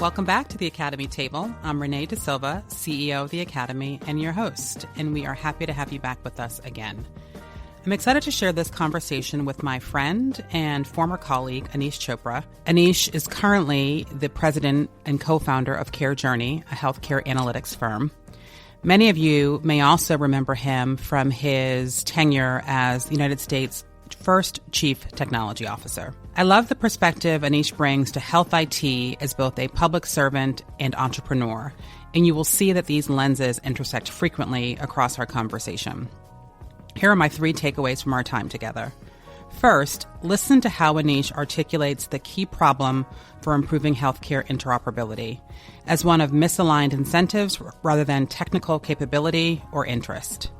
Welcome back to the Academy Table. I'm Renee DeSilva, CEO of the Academy and your host, and we are happy to have you back with us again. I'm excited to share this conversation with my friend and former colleague, Aneesh Chopra. Aneesh is currently the president and co-founder of CareJourney, a healthcare analytics firm. Many of you may also remember him from his tenure as the United States' first Chief Technology Officer. I love the perspective Aneesh brings to health IT as both a public servant and entrepreneur, and you will see that these lenses intersect frequently across our conversation. Here are my 3 takeaways from our time together. First, listen to how Aneesh articulates the key problem for improving healthcare interoperability as one of misaligned incentives rather than technical capability or interest.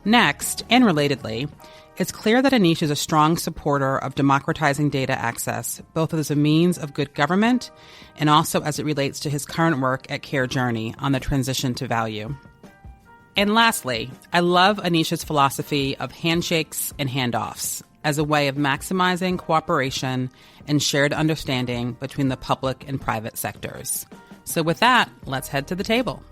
Next, and relatedly, it's clear that Aneesh is a strong supporter of democratizing data access, both as a means of good government and also as it relates to his current work at CareJourney on the transition to value. And lastly, I love Aneesh's philosophy of handshakes and handoffs as a way of maximizing cooperation and shared understanding between the public and private sectors. So with that, let's head to the table.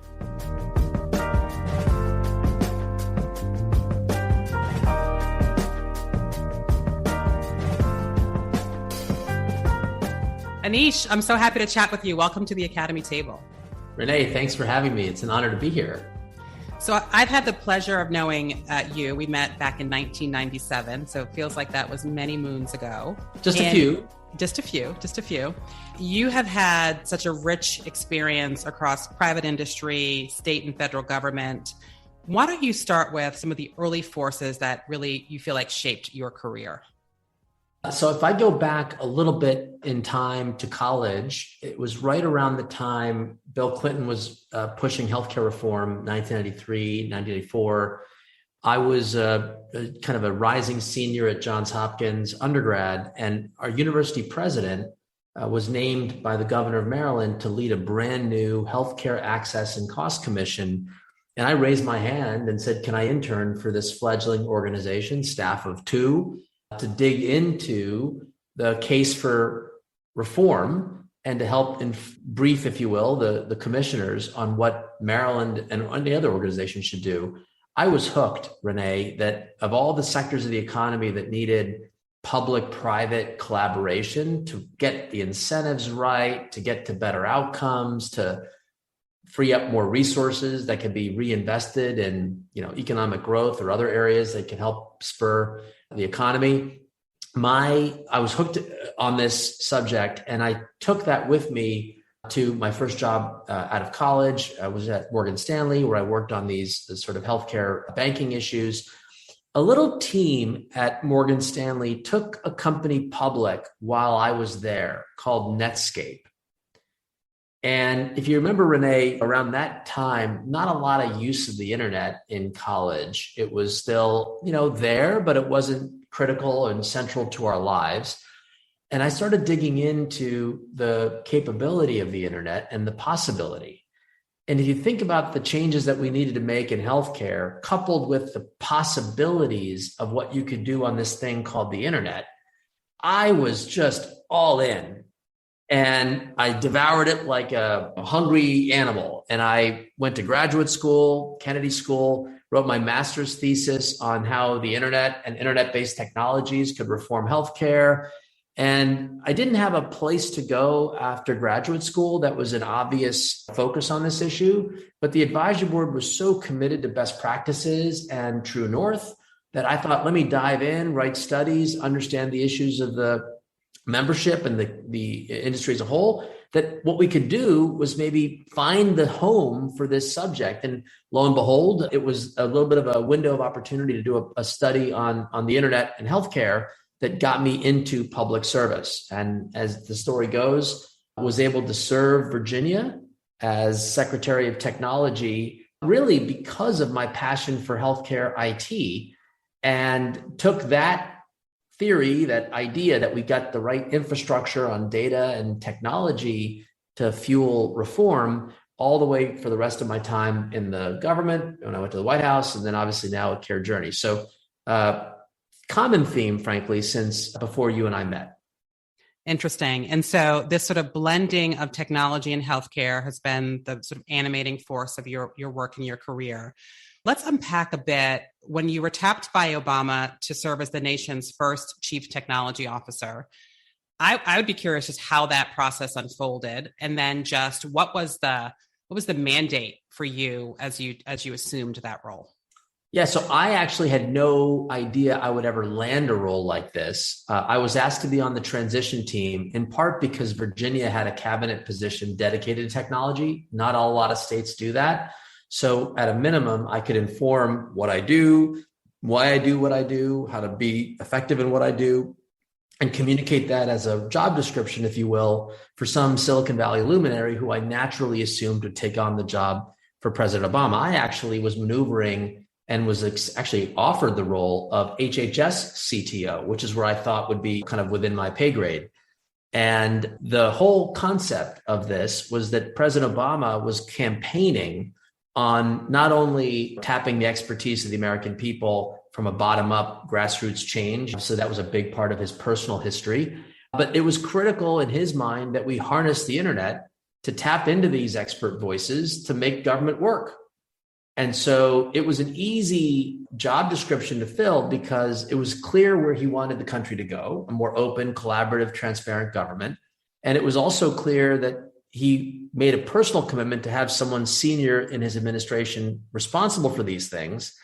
Aneesh, I'm so happy to chat with you. Welcome to the Academy Table. Renee, thanks for having me. It's an honor to be here. So I've had the pleasure of knowing you. We met back in 1997, so it feels like that was many moons ago. Just a few. You have had such a rich experience across private industry, state and federal government. Why don't you start with some of the early forces that really you feel like shaped your career? So if I go back a little bit in time to college, it was right around the time Bill Clinton was pushing healthcare reform, 1993, 1994. I was kind of a rising senior at Johns Hopkins undergrad, and our university president was named by the governor of Maryland to lead a brand new healthcare access and cost commission. And I raised my hand and said, can I intern for this fledgling organization, staff of 2, to dig into the case for reform and to help brief, if you will, the commissioners on what Maryland and any other organization should do. I was hooked, Renee, that of all the sectors of the economy that needed public-private collaboration to get the incentives right, to get to better outcomes, to free up more resources that can be reinvested in, economic growth or other areas that can help spur the economy. I was hooked on this subject, and I took that with me to my first job out of college. I was at Morgan Stanley, where I worked on these sort of healthcare banking issues. A little team at Morgan Stanley took a company public while I was there called Netscape. And if you remember, Renee, around that time, not a lot of use of the internet in college. It was still, there, but it wasn't critical and central to our lives. And I started digging into the capability of the internet and the possibility. And if you think about the changes that we needed to make in healthcare, coupled with the possibilities of what you could do on this thing called the internet, I was just all in. And I devoured it like a hungry animal. And I went to graduate school, Kennedy School, wrote my master's thesis on how the internet and internet-based technologies could reform healthcare. And I didn't have a place to go after graduate school that was an obvious focus on this issue. But the advisory board was so committed to best practices and true north that I thought, let me dive in, write studies, understand the issues of the membership and the industry as a whole, that what we could do was maybe find the home for this subject. And lo and behold, it was a little bit of a window of opportunity to do a study on the internet and healthcare that got me into public service. And as the story goes, I was able to serve Virginia as Secretary of Technology, really because of my passion for healthcare IT, and took that theory, that idea that we got the right infrastructure on data and technology to fuel reform all the way for the rest of my time in the government when I went to the White House, and then obviously now at CareJourney. So common theme, frankly, since before you and I met. Interesting. And so this sort of blending of technology and healthcare has been the sort of animating force of your work and your career. Let's unpack a bit. When you were tapped by Obama to serve as the nation's first chief technology officer, I would be curious just how that process unfolded, and then just what was the mandate for you as you assumed that role? Yeah, so I actually had no idea I would ever land a role like this. I was asked to be on the transition team, in part because Virginia had a cabinet position dedicated to technology. Not a lot of states do that. So at a minimum, I could inform what I do, why I do what I do, how to be effective in what I do, and communicate that as a job description, if you will, for some Silicon Valley luminary who I naturally assumed would take on the job for President Obama. I actually was maneuvering and was actually offered the role of HHS CTO, which is where I thought would be kind of within my pay grade. And the whole concept of this was that President Obama was campaigning on not only tapping the expertise of the American people from a bottom-up grassroots change, so that was a big part of his personal history, but it was critical in his mind that we harness the internet to tap into these expert voices to make government work. And so it was an easy job description to fill because it was clear where he wanted the country to go, a more open, collaborative, transparent government. And it was also clear that he made a personal commitment to have someone senior in his administration responsible for these things.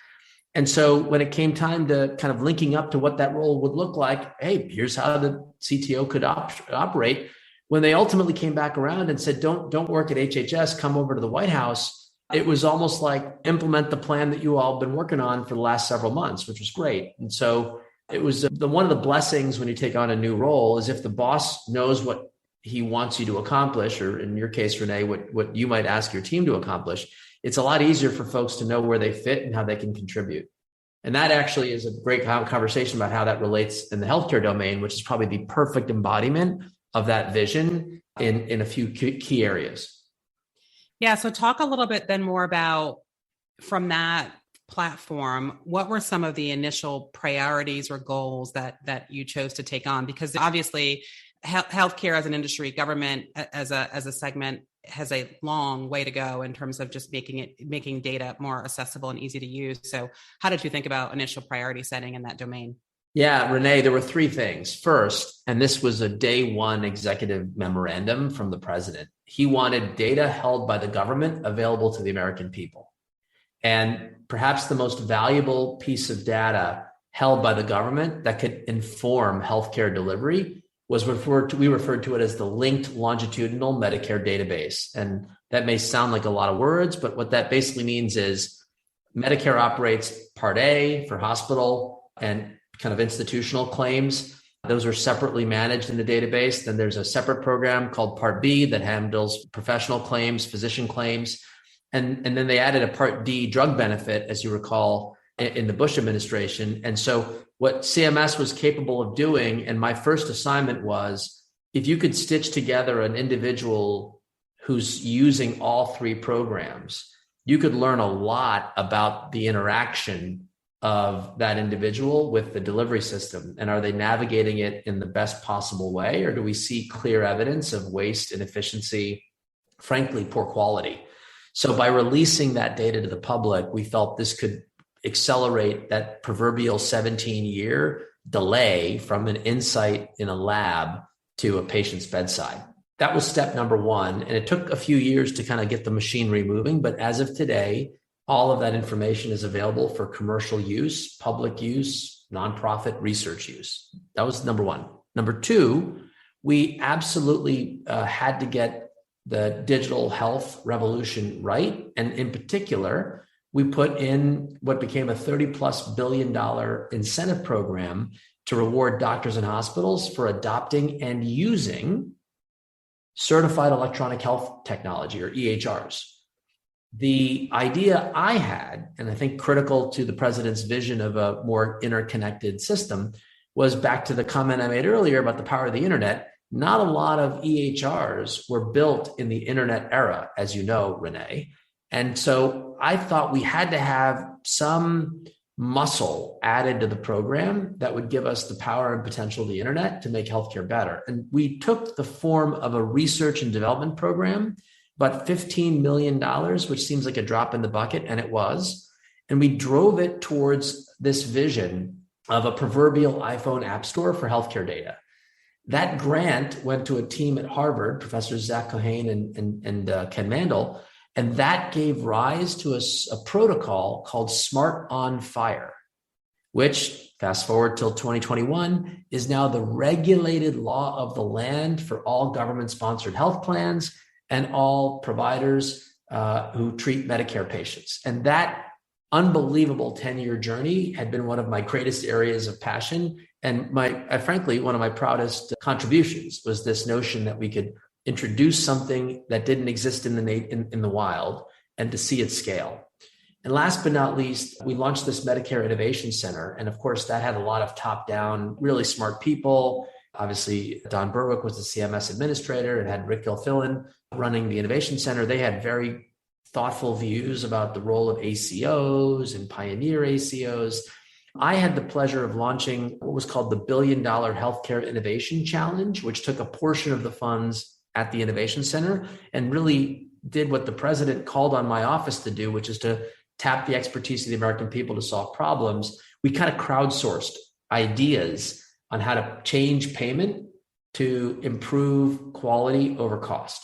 And so when it came time to kind of linking up to what that role would look like, hey, here's how the CTO could operate. When they ultimately came back around and said, don't work at HHS, come over to the White House, it was almost like implement the plan that you all have been working on for the last several months, which was great. And so it was one of the blessings when you take on a new role is if the boss knows what he wants you to accomplish, or in your case, Renee, what you might ask your team to accomplish, it's a lot easier for folks to know where they fit and how they can contribute. And that actually is a great conversation about how that relates in the healthcare domain, which is probably the perfect embodiment of that vision in a few key areas. Yeah. So talk a little bit then more about, from that platform, what were some of the initial priorities or goals that you chose to take on? Because obviously healthcare as an industry, government as a segment has a long way to go in terms of just making data more accessible and easy to use. So how did you think about initial priority setting in that domain? Yeah, Renee, there were three things. First, and this was a day one executive memorandum from the president, he wanted data held by the government available to the American people. And perhaps the most valuable piece of data held by the government that could inform healthcare delivery was we referred to it as the linked longitudinal Medicare database. And that may sound like a lot of words, but what that basically means is Medicare operates Part A for hospital and kind of institutional claims. Those are separately managed in the database. Then there's a separate program called Part B that handles professional claims, physician claims. And then they added a Part D drug benefit, as you recall, in the Bush administration. And so what CMS was capable of doing, and my first assignment was, if you could stitch together an individual who's using all three programs, you could learn a lot about the interaction of that individual with the delivery system. And are they navigating it in the best possible way? Or do we see clear evidence of waste, inefficiency, frankly, poor quality? So by releasing that data to the public, we felt this could accelerate that proverbial 17-year delay from an insight in a lab to a patient's bedside. That was step number one. And it took a few years to kind of get the machinery moving. But as of today, all of that information is available for commercial use, public use, nonprofit research use. That was number one. Number two, we absolutely had to get the digital health revolution right. And in particular, we put in what became a $30+ billion incentive program to reward doctors and hospitals for adopting and using certified electronic health technology, or EHRs. The idea I had, and I think critical to the president's vision of a more interconnected system, was back to the comment I made earlier about the power of the internet. Not a lot of EHRs were built in the internet era, as you know, Renee. And so I thought we had to have some muscle added to the program that would give us the power and potential of the internet to make healthcare better. And we took the form of a research and development program, about $15 million, which seems like a drop in the bucket, and it was. And we drove it towards this vision of a proverbial iPhone app store for healthcare data. That grant went to a team at Harvard, Professors Zach Cohane and Ken Mandel, and that gave rise to a protocol called Smart on Fire, which, fast forward till 2021, is now the regulated law of the land for all government-sponsored health plans and all providers who treat Medicare patients. And that unbelievable 10-year journey had been one of my greatest areas of passion. And frankly, one of my proudest contributions was this notion that we could introduce something that didn't exist in the wild and to see it scale. And last but not least, we launched this Medicare Innovation Center. And of course, that had a lot of top-down, really smart people. Obviously, Don Berwick was the CMS administrator and had Rick Gilfillan running the Innovation Center. They had very thoughtful views about the role of ACOs and pioneer ACOs. I had the pleasure of launching what was called the $1 Billion Healthcare Innovation Challenge, which took a portion of the funds at the Innovation Center and really did what the president called on my office to do, which is to tap the expertise of the American people to solve problems. We kind of crowdsourced ideas on how to change payment to improve quality over cost.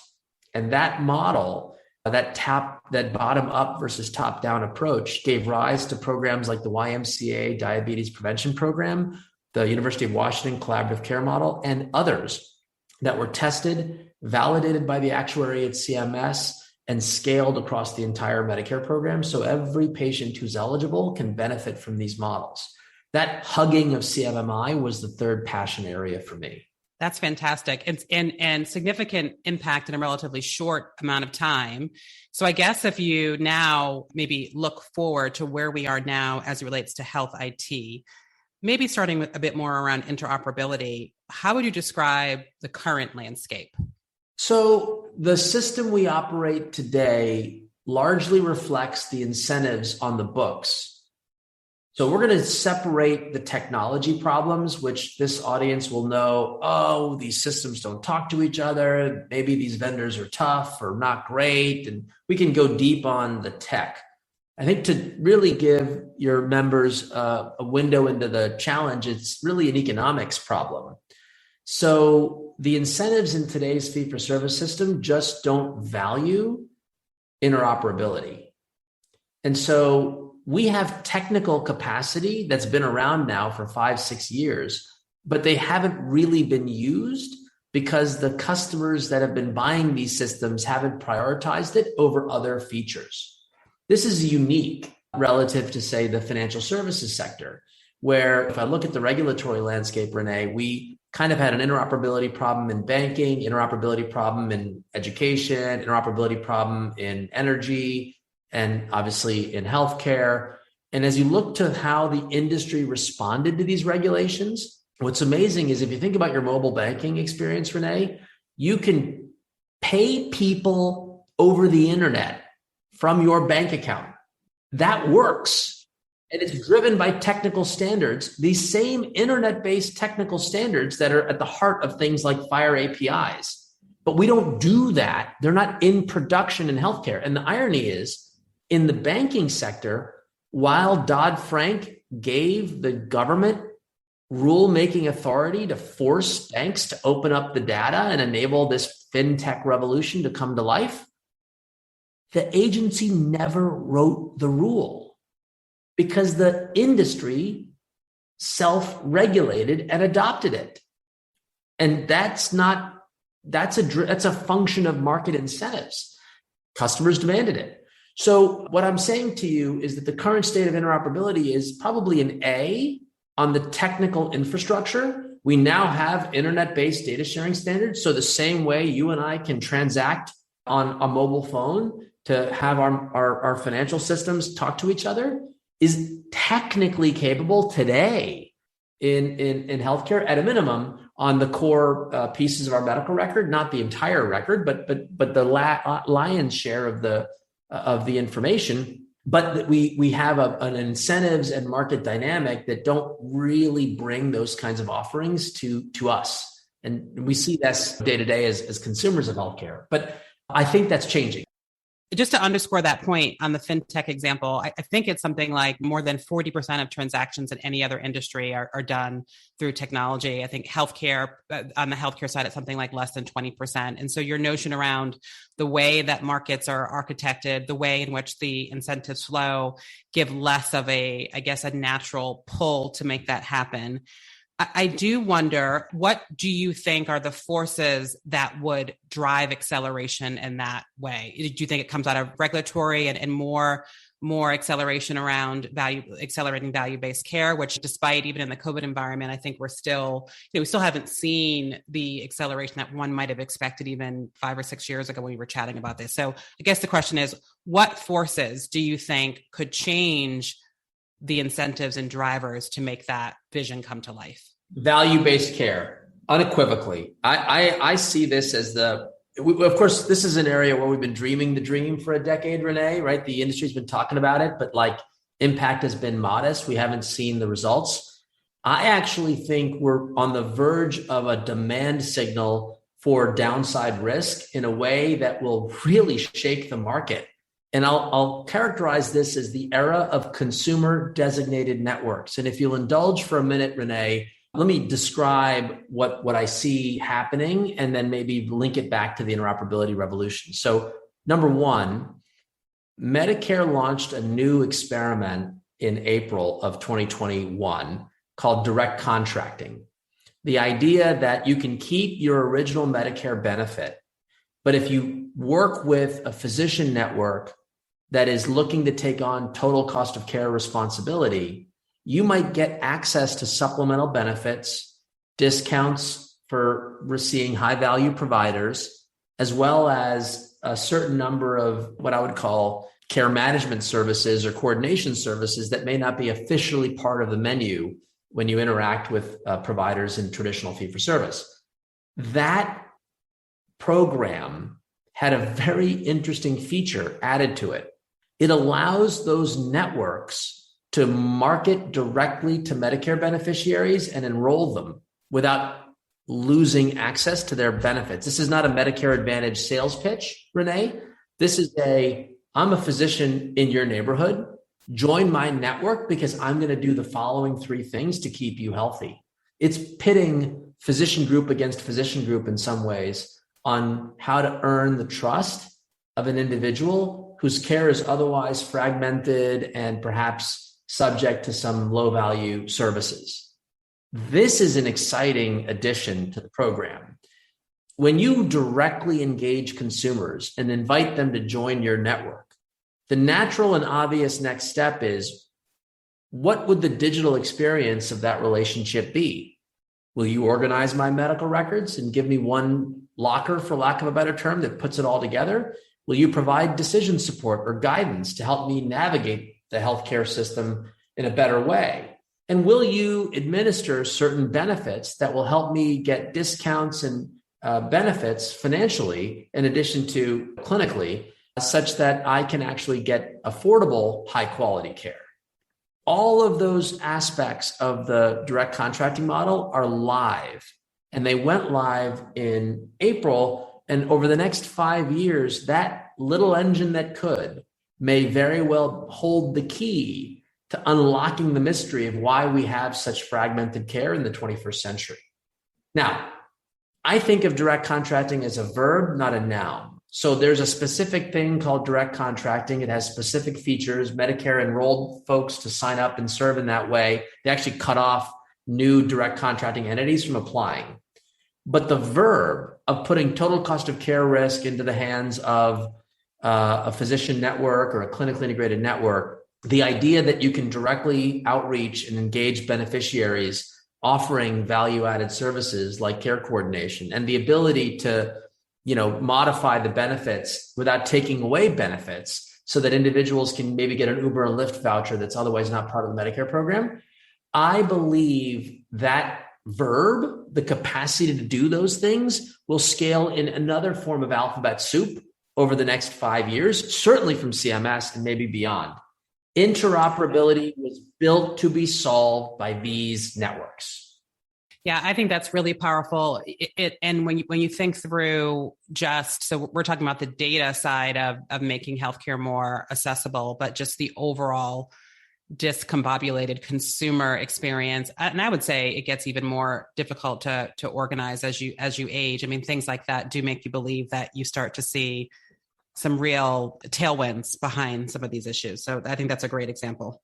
And that model, that bottom up versus top down approach, gave rise to programs like the YMCA Diabetes Prevention Program, the University of Washington Collaborative Care Model, and others that were tested, validated by the actuary at CMS, and scaled across the entire Medicare program. So every patient who's eligible can benefit from these models. That hugging of CMMI was the third passion area for me. That's fantastic. And significant impact in a relatively short amount of time. So I guess if you now maybe look forward to where we are now as it relates to health IT, maybe starting with a bit more around interoperability, how would you describe the current landscape? So the system we operate today largely reflects the incentives on the books. So we're going to separate the technology problems, which this audience will know, oh, these systems don't talk to each other. Maybe these vendors are tough or not great. And we can go deep on the tech. I think to really give your members a window into the challenge, it's really an economics problem. So the incentives in today's fee-for-service system just don't value interoperability. And so we have technical capacity that's been around now for 5-6 years, but they haven't really been used because the customers that have been buying these systems haven't prioritized it over other features. This is unique relative to, say, the financial services sector, where if I look at the regulatory landscape, Renee, we kind of had an interoperability problem in banking, interoperability problem in education, interoperability problem in energy, and obviously in healthcare. And as you look to how the industry responded to these regulations, what's amazing is if you think about your mobile banking experience, Renee, you can pay people over the internet from your bank account. That works. And it's driven by technical standards, these same internet-based technical standards that are at the heart of things like FHIR APIs. But we don't do that. They're not in production in healthcare. And the irony is, in the banking sector, while Dodd-Frank gave the government rule-making authority to force banks to open up the data and enable this fintech revolution to come to life, the agency never wrote the rule because the industry self-regulated and adopted it. And that's a function of market incentives. Customers demanded it. So what I'm saying to you is that the current state of interoperability is probably an A on the technical infrastructure. We now have internet-based data sharing standards. So the same way you and I can transact on a mobile phone to have our financial systems talk to each other is technically capable today in healthcare, at a minimum, on the core pieces of our medical record, not the entire record, but the lion's share of the information. but that we have an incentives and market dynamic that don't really bring those kinds of offerings to us. And we see this day to day as consumers of healthcare. But I think that's changing. Just to underscore that point on the fintech example, I think it's something like more than 40% of transactions in any other industry are done through technology. I think healthcare, on the healthcare side, it's something like less than 20%. And so your notion around the way that markets are architected, the way in which the incentives flow, give less of a natural pull to make that happen. I do wonder, what do you think are the forces that would drive acceleration in that way? Do you think it comes out of regulatory and more acceleration around accelerating value-based care, which despite even in the COVID environment, I think we still haven't seen the acceleration that one might have expected even 5 or 6 years ago when we were chatting about this. So I guess the question is, what forces do you think could change the incentives and drivers to make that vision come to life? Value-based care, unequivocally. I see this as of course, this is an area where we've been dreaming the dream for a decade, Renee, right? The industry's been talking about it, but impact has been modest. We haven't seen the results. I actually think we're on the verge of a demand signal for downside risk in a way that will really shake the market. And I'll characterize this as the era of consumer designated networks. And if you'll indulge for a minute, Renee, let me describe what I see happening and then maybe link it back to the interoperability revolution. So number one, Medicare launched a new experiment in April of 2021 called direct contracting. The idea that you can keep your original Medicare benefit, but if you work with a physician network that is looking to take on total cost of care responsibility, you might get access to supplemental benefits, discounts for seeing high value providers, as well as a certain number of what I would call care management services or coordination services that may not be officially part of the menu when you interact with providers in traditional fee-for-service. That program had a very interesting feature added to it. It allows those networks to market directly to Medicare beneficiaries and enroll them without losing access to their benefits. This is not a Medicare Advantage sales pitch, Renee. This is I'm a physician in your neighborhood. Join my network because I'm going to do the following 3 things to keep you healthy. It's pitting physician group against physician group in some ways on how to earn the trust of an individual whose care is otherwise fragmented and perhaps subject to some low value services. This is an exciting addition to the program. When you directly engage consumers and invite them to join your network, the natural and obvious next step is, what would the digital experience of that relationship be? Will you organize my medical records and give me one locker, for lack of a better term, that puts it all together? Will you provide decision support or guidance to help me navigate the healthcare system in a better way? And will you administer certain benefits that will help me get discounts and benefits financially, in addition to clinically, such that I can actually get affordable, high quality care? All of those aspects of the direct contracting model are live, and they went live in April. And over the next 5 years, that little engine that could may very well hold the key to unlocking the mystery of why we have such fragmented care in the 21st century. Now, I think of direct contracting as a verb, not a noun. So there's a specific thing called direct contracting. It has specific features. Medicare enrolled folks to sign up and serve in that way. They actually cut off new direct contracting entities from applying. But the verb of putting total cost of care risk into the hands of a physician network or a clinically integrated network, the idea that you can directly outreach and engage beneficiaries offering value-added services like care coordination, and the ability to, modify the benefits without taking away benefits so that individuals can maybe get an Uber and Lyft voucher that's otherwise not part of the Medicare program. I believe that verb, the capacity to do those things, will scale in another form of alphabet soup over the next 5 years, certainly from CMS and maybe beyond. Interoperability was built to be solved by these networks. Yeah, I think that's really powerful. And when you think through so we're talking about the data side of making healthcare more accessible, but just the overall discombobulated consumer experience. And I would say it gets even more difficult to organize as you age. I mean, things like that do make you believe that you start to see some real tailwinds behind some of these issues. So I think that's a great example.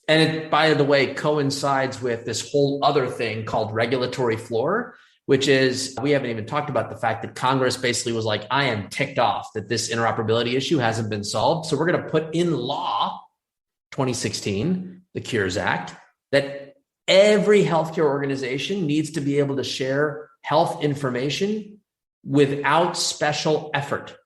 And it, by the way, coincides with this whole other thing called regulatory floor, which is, we haven't even talked about the fact that Congress basically was like, I am ticked off that this interoperability issue hasn't been solved. So we're going to put in law 2016, the Cures Act, that every healthcare organization needs to be able to share health information without special effort.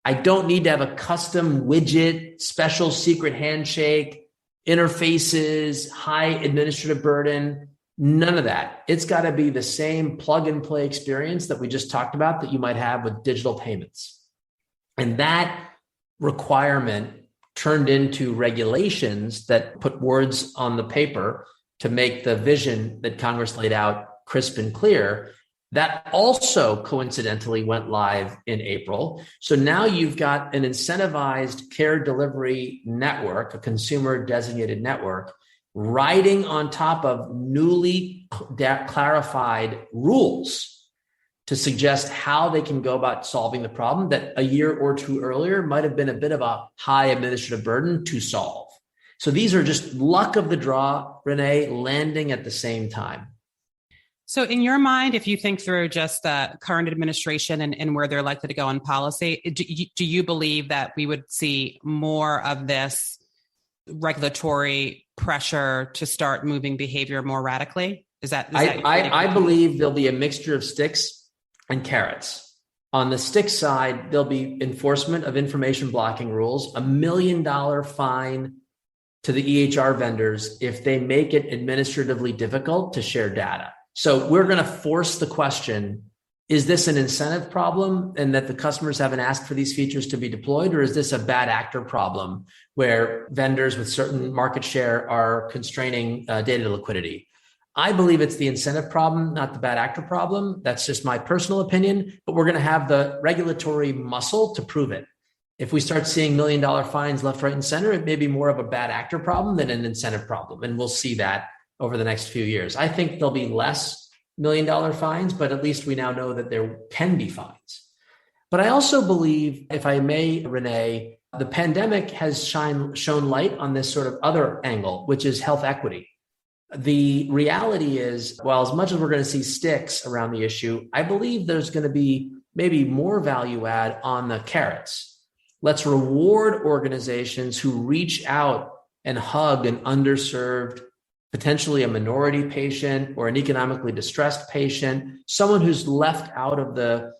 I don't need to have a custom widget, special secret handshake, interfaces, high administrative burden, none of that. It's got to be the same plug and play experience that we just talked about that you might have with digital payments. And that requirement turned into regulations that put words on the paper to make the vision that Congress laid out crisp and clear. That also coincidentally went live in April. So now you've got an incentivized care delivery network, a consumer designated network, riding on top of newly clarified rules to suggest how they can go about solving the problem that a year or two earlier might have been a bit of a high administrative burden to solve. So these are just luck of the draw, Renee, landing at the same time. So in your mind, if you think through just the current administration and where they're likely to go on policy, do you believe that we would see more of this regulatory pressure to start moving behavior more radically? I believe there'll be a mixture of sticks and carrots. On the stick side, there'll be enforcement of information blocking rules, $1 million fine to the EHR vendors if they make it administratively difficult to share data. So we're going to force the question, is this an incentive problem and that the customers haven't asked for these features to be deployed? Or is this a bad actor problem where vendors with certain market share are constraining data liquidity? I believe it's the incentive problem, not the bad actor problem. That's just my personal opinion, but we're going to have the regulatory muscle to prove it. If we start seeing $1 million fines left, right, and center, it may be more of a bad actor problem than an incentive problem. And we'll see that over the next few years. I think there'll be less $1 million fines, but at least we now know that there can be fines. But I also believe, if I may, Renee, the pandemic has shown light on this sort of other angle, which is health equity. The reality is, while as much as we're going to see sticks around the issue, I believe there's going to be maybe more value add on the carrots. Let's reward organizations who reach out and hug an underserved, potentially a minority patient or an economically distressed patient, someone who's left out of the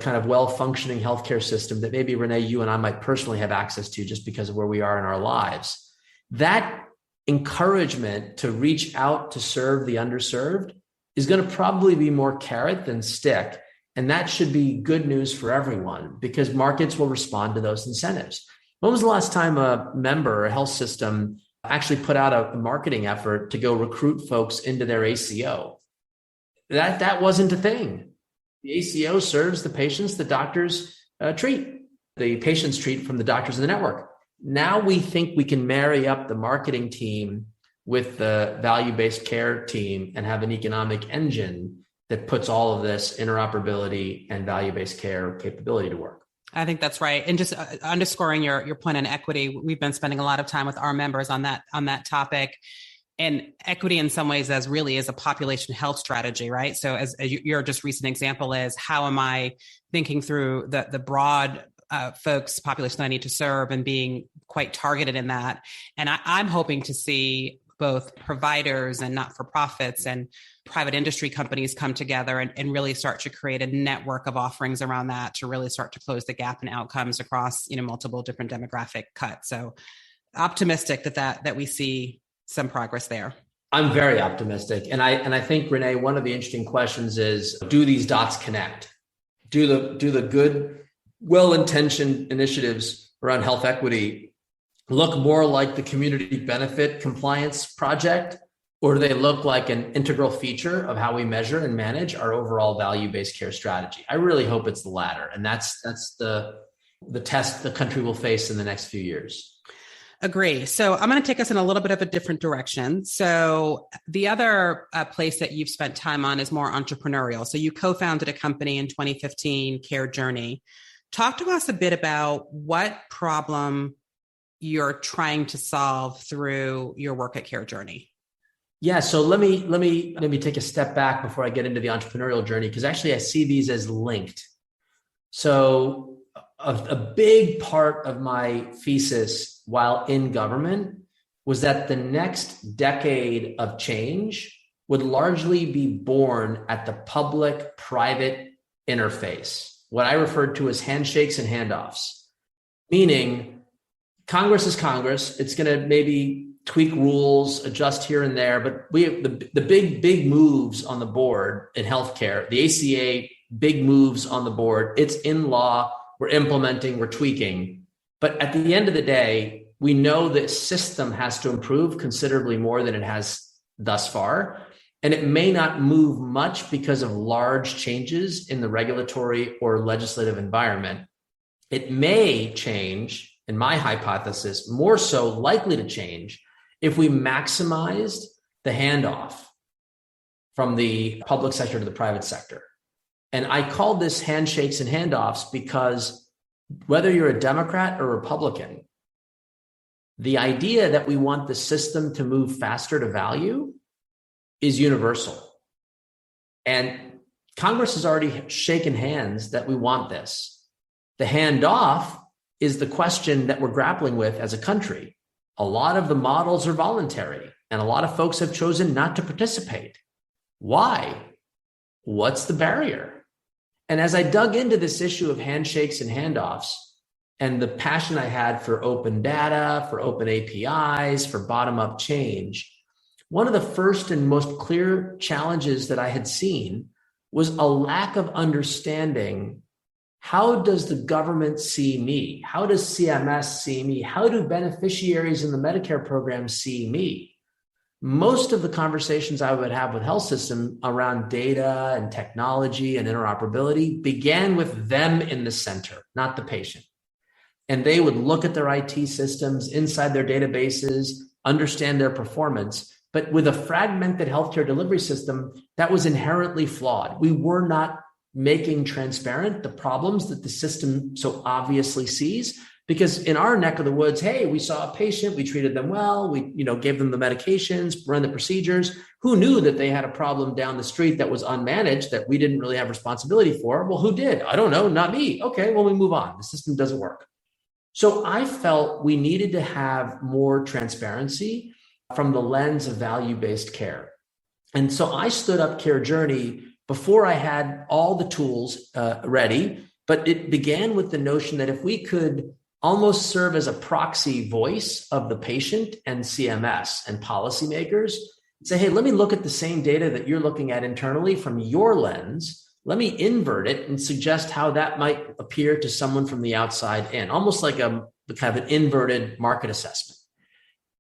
kind of well-functioning healthcare system that maybe, Renee, you and I might personally have access to just because of where we are in our lives. That encouragement to reach out to serve the underserved is going to probably be more carrot than stick. And that should be good news for everyone because markets will respond to those incentives. When was the last time a member or a health system actually put out a marketing effort to go recruit folks into their ACO? That wasn't a thing. The ACO serves the patients the doctors treat. The patients treat from the doctors in the network. Now we think we can marry up the marketing team with the value-based care team and have an economic engine that puts all of this interoperability and value-based care capability to work. I think that's right. And just underscoring your point on equity, we've been spending a lot of time with our members on that topic. And equity in some ways is a population health strategy, right? So as your just recent example is, how am I thinking through the broad folks population that I need to serve and being quite targeted in that? And I'm hoping to see both providers and not-for-profits and private industry companies come together and really start to create a network of offerings around that to really start to close the gap in outcomes across, multiple different demographic cuts. So optimistic that we see some progress there. I'm very optimistic. And I think, Renee, one of the interesting questions is, do these dots connect? Do the good, well-intentioned initiatives around health equity look more like the community benefit compliance project, or do they look like an integral feature of how we measure and manage our overall value-based care strategy? I really hope it's the latter. And that's the test the country will face in the next few years. Agree. So I'm going to take us in a little bit of a different direction. So the other place that you've spent time on is more entrepreneurial. So you co-founded a company in 2015, Care Journey. Talk to us a bit about what problem you're trying to solve through your work at Care Journey. Yeah, so let me take a step back before I get into the entrepreneurial journey, because actually I see these as linked. So a big part of my thesis while in government was that the next decade of change would largely be born at the public-private interface, what I referred to as handshakes and handoffs, meaning Congress is Congress. It's going to maybe tweak rules, adjust here and there, but we have the big moves on the board in healthcare, the ACA, big moves on the board. It's in law. We're implementing, we're tweaking. But at the end of the day, we know the system has to improve considerably more than it has thus far. And it may not move much because of large changes in the regulatory or legislative environment. It may change, in my hypothesis, more so likely to change if we maximized the handoff from the public sector to the private sector. And I call this handshakes and handoffs because whether you're a Democrat or Republican, the idea that we want the system to move faster to value is universal. And Congress has already shaken hands that we want this. The handoff is the question that we're grappling with as a country. A lot of the models are voluntary, and a lot of folks have chosen not to participate. Why? What's the barrier? And as I dug into this issue of handshakes and handoffs and the passion I had for open data, for open APIs, for bottom-up change, one of the first and most clear challenges that I had seen was a lack of understanding. How does the government see me? How does CMS see me? How do beneficiaries in the Medicare program see me? Most of the conversations I would have with health systems around data and technology and interoperability began with them in the center, not the patient. And they would look at their IT systems inside their databases, understand their performance, but with a fragmented healthcare delivery system that was inherently flawed. We were not making transparent the problems that the system so obviously sees. Because in our neck of the woods, hey, we saw a patient, we treated them well, we gave them the medications, ran the procedures. Who knew that they had a problem down the street that was unmanaged that we didn't really have responsibility for? Well, who did? I don't know, not me. Okay, well, we move on. The system doesn't work. So I felt we needed to have more transparency from the lens of value-based care. And so I stood up Care Journey before I had all the tools ready, but it began with the notion that if we could almost serve as a proxy voice of the patient and CMS and policymakers, say, hey, let me look at the same data that you're looking at internally from your lens. Let me invert it and suggest how that might appear to someone from the outside in, almost like a kind of an inverted market assessment.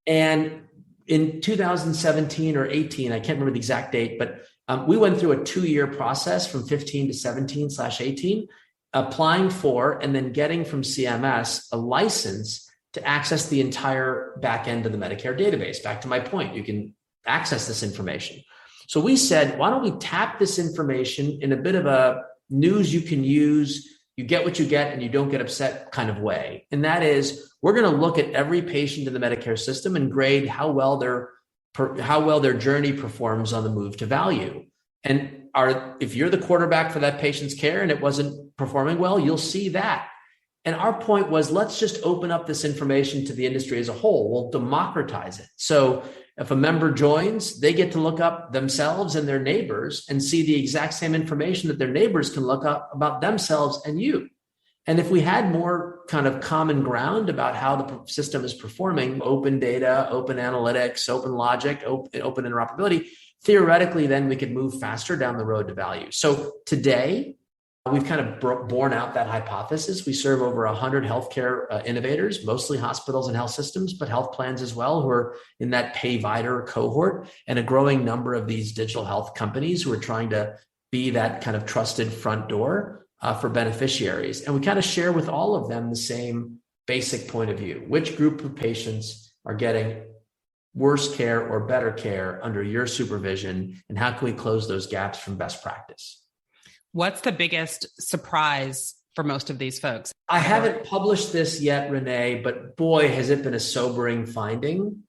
And in 2017 or 18, I can't remember the exact date, but we went through a 2-year process from 15 to 17/18, applying for and then getting from CMS a license to access the entire back end of the Medicare database. Back to my point, you can access this information. So we said, why don't we tap this information in a bit of a news you can use, you get what you get and you don't get upset kind of way. And that is, we're going to look at every patient in the Medicare system and grade how well their journey performs on the move to value. And if you're the quarterback for that patient's care and it wasn't performing well, you'll see that. And our point was, let's just open up this information to the industry as a whole. We'll democratize it. So if a member joins, they get to look up themselves and their neighbors and see the exact same information that their neighbors can look up about themselves and you. And if we had more kind of common ground about how the system is performing, open data, open analytics, open logic, open interoperability, theoretically, then we could move faster down the road to value. So today, We've kind of borne out that hypothesis. We serve over 100 healthcare innovators, mostly hospitals and health systems, but health plans as well, who are in that payvider cohort, and a growing number of these digital health companies who are trying to be that kind of trusted front door for beneficiaries. And we kind of share with all of them the same basic point of view. Which group of patients are getting worse care or better care under your supervision, and how can we close those gaps from best practice? What's the biggest surprise for most of these folks? I haven't published this yet, Renee, but boy, has it been a sobering finding.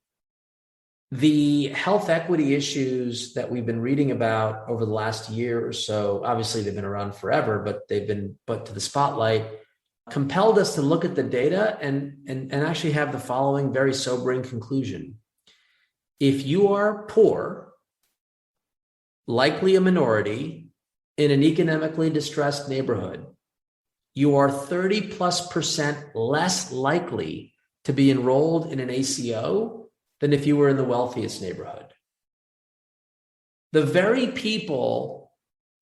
The health equity issues that we've been reading about over the last year or so, obviously they've been around forever, but they've been put to the spotlight, compelled us to look at the data and actually have the following very sobering conclusion. If you are poor, likely a minority, in an economically distressed neighborhood, you are 30+% less likely to be enrolled in an ACO than if you were in the wealthiest neighborhood. The very people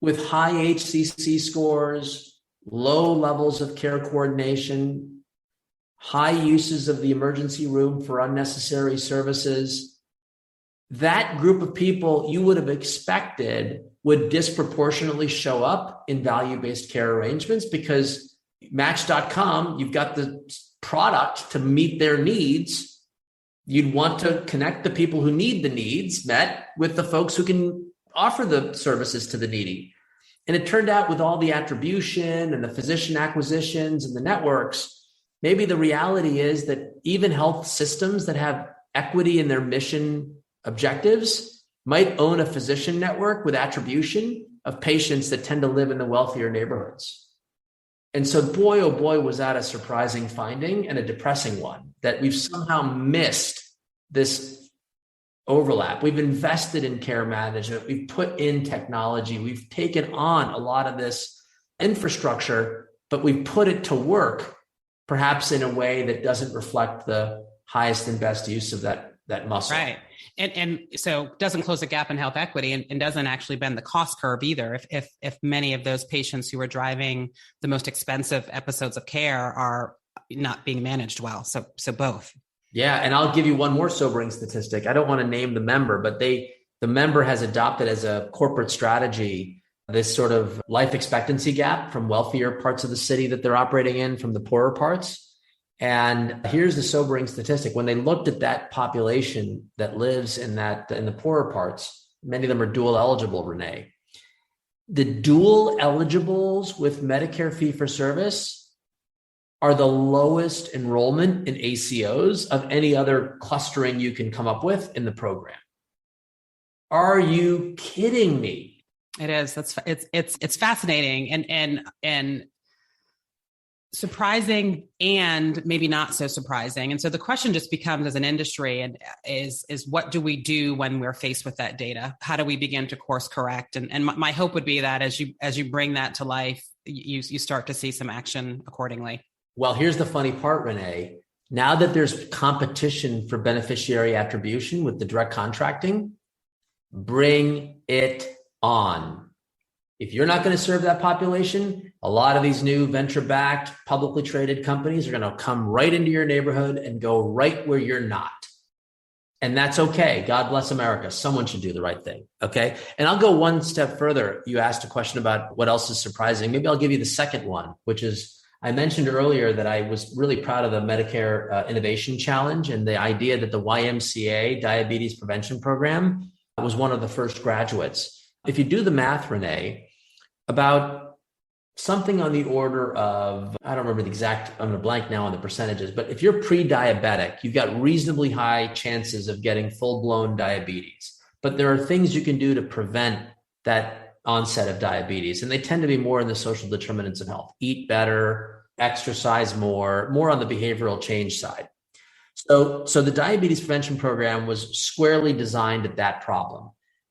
with high HCC scores, low levels of care coordination, high uses of the emergency room for unnecessary services, that group of people you would have expected would disproportionately show up in value-based care arrangements, because Match.com, you've got the product to meet their needs. You'd want to connect the people who need the needs met with the folks who can offer the services to the needy. And it turned out, with all the attribution and the physician acquisitions and the networks, maybe the reality is that even health systems that have equity in their mission objectives might own a physician network with attribution of patients that tend to live in the wealthier neighborhoods. And so boy, oh boy, was that a surprising finding and a depressing one, that we've somehow missed this overlap. We've invested in care management. We've put in technology. We've taken on a lot of this infrastructure, but we've put it to work, perhaps in a way that doesn't reflect the highest and best use of that muscle. Right. And so doesn't close the gap in health equity, and doesn't actually bend the cost curve either. If many of those patients who are driving the most expensive episodes of care are not being managed well. So both. Yeah. And I'll give you one more sobering statistic. I don't want to name the member, but the member has adopted as a corporate strategy this sort of life expectancy gap from wealthier parts of the city that they're operating in from the poorer parts. And here's the sobering statistic. When they looked at that population that lives in the poorer parts, many of them are dual eligible, Renee. The dual eligibles with Medicare fee-for-service are the lowest enrollment in ACOs of any other clustering you can come up with in the program. Are you kidding me? It is. It's fascinating and surprising, and maybe not so surprising. And so the question just becomes, as an industry, and is what do we do when we're faced with that data? How do we begin to course correct? And my hope would be that as you bring that to life, you start to see some action accordingly. Well, here's the funny part, Renee. Now that there's competition for beneficiary attribution with the direct contracting, bring it on. If you're not going to serve that population, a lot of these new venture-backed, publicly traded companies are going to come right into your neighborhood and go right where you're not. And that's okay. God bless America. Someone should do the right thing. Okay. And I'll go one step further. You asked a question about what else is surprising. Maybe I'll give you the second one, which is, I mentioned earlier that I was really proud of the Medicare Innovation Challenge and the idea that the YMCA Diabetes Prevention Program was one of the first graduates. If you do the math, Renee, about something on the order of, I don't remember the exact, I'm going to blank now on the percentages, but if you're pre-diabetic, you've got reasonably high chances of getting full-blown diabetes. But there are things you can do to prevent that onset of diabetes. And they tend to be more in the social determinants of health. Eat better, exercise more on the behavioral change side. So the diabetes prevention program was squarely designed at that problem.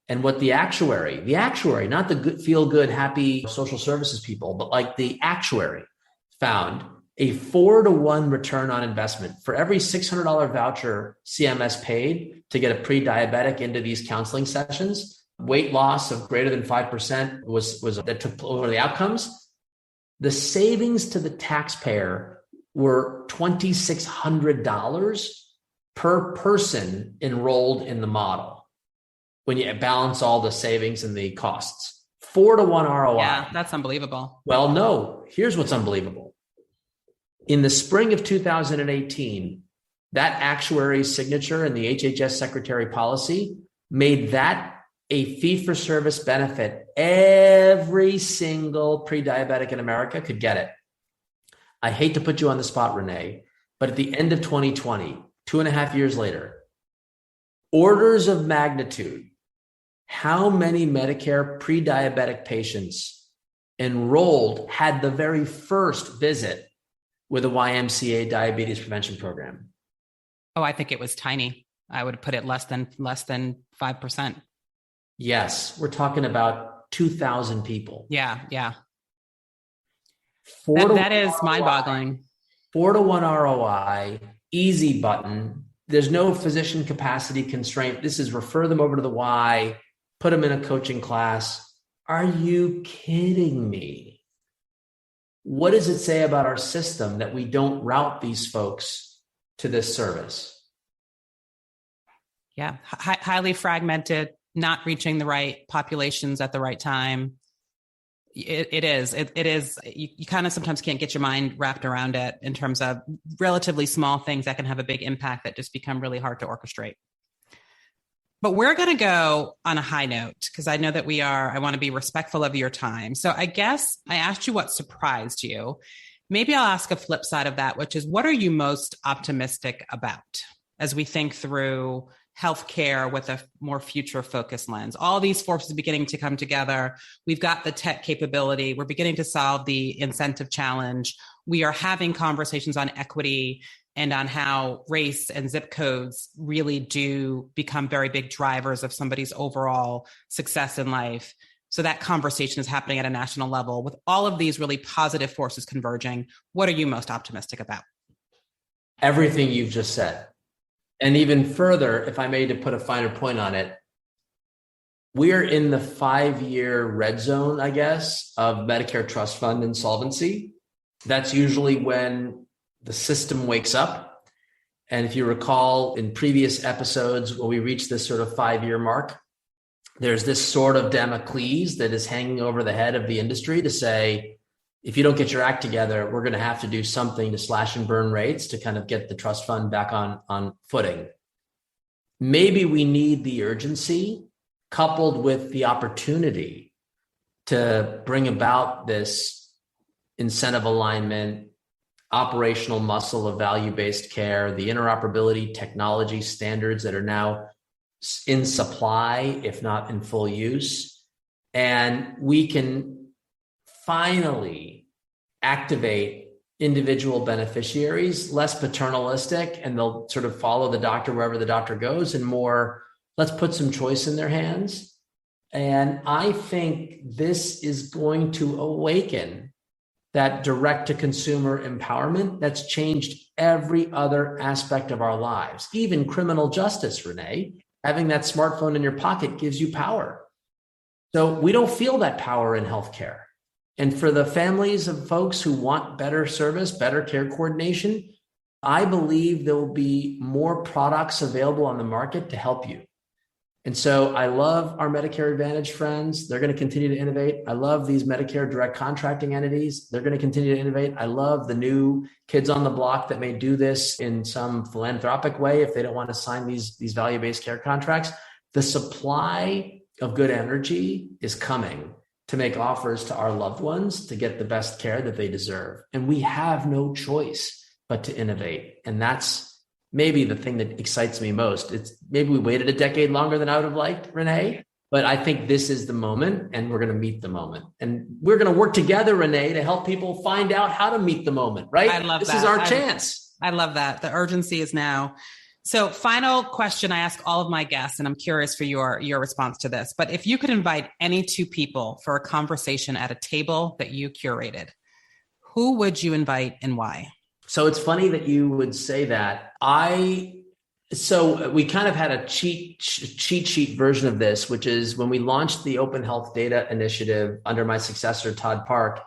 And what the actuary, not the good, feel good, happy social services people, but like the actuary found a 4-to-1 return on investment. For every $600 voucher CMS paid to get a pre-diabetic into these counseling sessions, weight loss of greater than 5% was that took over the outcomes. The savings to the taxpayer were $2,600 per person enrolled in the model when you balance all the savings and the costs. 4-to-1 ROI. Yeah, that's unbelievable. Well, no, here's what's unbelievable. In the spring of 2018, that actuary's signature in the HHS Secretary policy made that a fee-for-service benefit. Every single pre-diabetic in America could get it. I hate to put you on the spot, Renee, but at the end of 2020, 2.5 years later, orders of magnitude, how many Medicare pre-diabetic patients enrolled had the very first visit with a YMCA diabetes prevention program? Oh, I think it was tiny. I would put it less than 5%. Yes, we're talking about 2,000 people. Yeah. That is mind-boggling. 4-to-1 ROI, easy button. There's no physician capacity constraint. This is refer them over to the Y, put them in a coaching class. Are you kidding me? What does it say about our system that we don't route these folks to this service? Yeah, highly fragmented, not reaching the right populations at the right time. It is. You kind of sometimes can't get your mind wrapped around it in terms of relatively small things that can have a big impact that just become really hard to orchestrate. But we're going to go on a high note because I know that I want to be respectful of your time. So I guess I asked you what surprised you. Maybe I'll ask a flip side of that, which is what are you most optimistic about as we think through healthcare with a more future focused lens? All these forces beginning to come together. We've got the tech capability. We're beginning to solve the incentive challenge. We are having conversations on equity and on how race and zip codes really do become very big drivers of somebody's overall success in life. So that conversation is happening at a national level with all of these really positive forces converging. What are you most optimistic about? Everything you've just said. And even further, if I may to put a finer point on it, we're in the 5-year red zone, I guess, of Medicare trust fund insolvency. That's usually when the system wakes up. And if you recall in previous episodes, when we reach this sort of 5-year mark, there's this sort of Damocles that is hanging over the head of the industry to say, if you don't get your act together, we're going to have to do something to slash and burn rates to kind of get the trust fund back on footing. Maybe we need the urgency coupled with the opportunity to bring about this incentive alignment, operational muscle of value-based care, the interoperability technology standards that are now in supply, if not in full use. And we can finally activate individual beneficiaries, less paternalistic, and they'll sort of follow the doctor wherever the doctor goes, and more, let's put some choice in their hands. And I think this is going to awaken that direct-to-consumer empowerment that's changed every other aspect of our lives, even criminal justice, Renee. Having that smartphone in your pocket gives you power. So we don't feel that power in healthcare. And for the families of folks who want better service, better care coordination, I believe there will be more products available on the market to help you. And so I love our Medicare Advantage friends. They're going to continue to innovate. I love these Medicare direct contracting entities. They're going to continue to innovate. I love the new kids on the block that may do this in some philanthropic way if they don't want to sign these value-based care contracts. The supply of good energy is coming to make offers to our loved ones to get the best care that they deserve. And we have no choice but to innovate. And that's maybe the thing that excites me most. It's maybe we waited a decade longer than I would have liked, Renee, but I think this is the moment and we're going to meet the moment. And we're going to work together, Renee, to help people find out how to meet the moment, right? I love this that. This is our chance. I love that. The urgency is now. So final question I ask all of my guests, and I'm curious for your response to this, but if you could invite any two people for a conversation at a table that you curated, who would you invite and why? So it's funny that you would say that. So we kind of had a cheat sheet version of this, which is when we launched the Open Health Data Initiative under my successor, Todd Park,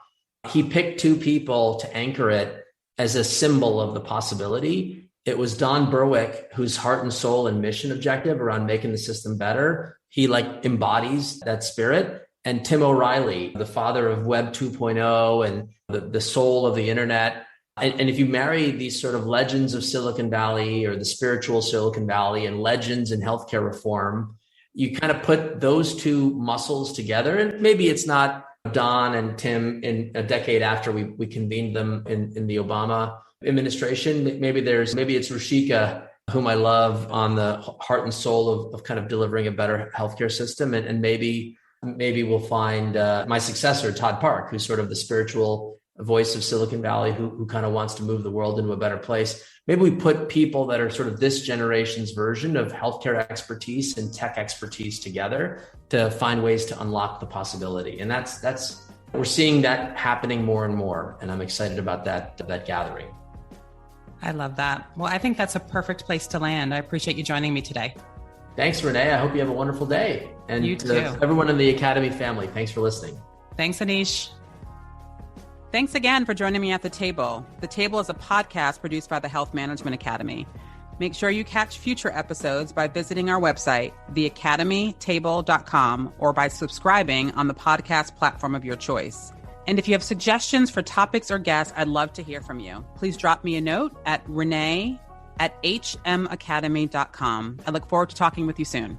he picked two people to anchor it as a symbol of the possibility. It was Don Berwick, whose heart and soul and mission objective around making the system better. He embodies that spirit. And Tim O'Reilly, the father of Web 2.0 and the soul of the internet. And if you marry these sort of legends of Silicon Valley or the spiritual Silicon Valley and legends in healthcare reform, you kind of put those two muscles together. And maybe it's not Don and Tim in a decade after we convened them in the Obama administration. Maybe it's Rushika, whom I love, on the heart and soul of kind of delivering a better healthcare system. And maybe we'll find my successor, Todd Park, who's sort of the spiritual voice of Silicon Valley, who kind of wants to move the world into a better place. Maybe we put people that are sort of this generation's version of healthcare expertise and tech expertise together to find ways to unlock the possibility. And that's we're seeing that happening more and more. And I'm excited about that gathering. I love that. Well, I think that's a perfect place to land. I appreciate you joining me today. Thanks, Renee. I hope you have a wonderful day. And you too. Everyone in the Academy family, thanks for listening. Thanks, Aneesh. Thanks again for joining me at The Table. The Table is a podcast produced by the Health Management Academy. Make sure you catch future episodes by visiting our website, theacademytable.com, or by subscribing on the podcast platform of your choice. And if you have suggestions for topics or guests, I'd love to hear from you. Please drop me a note at renee@hmacademy.com. I look forward to talking with you soon.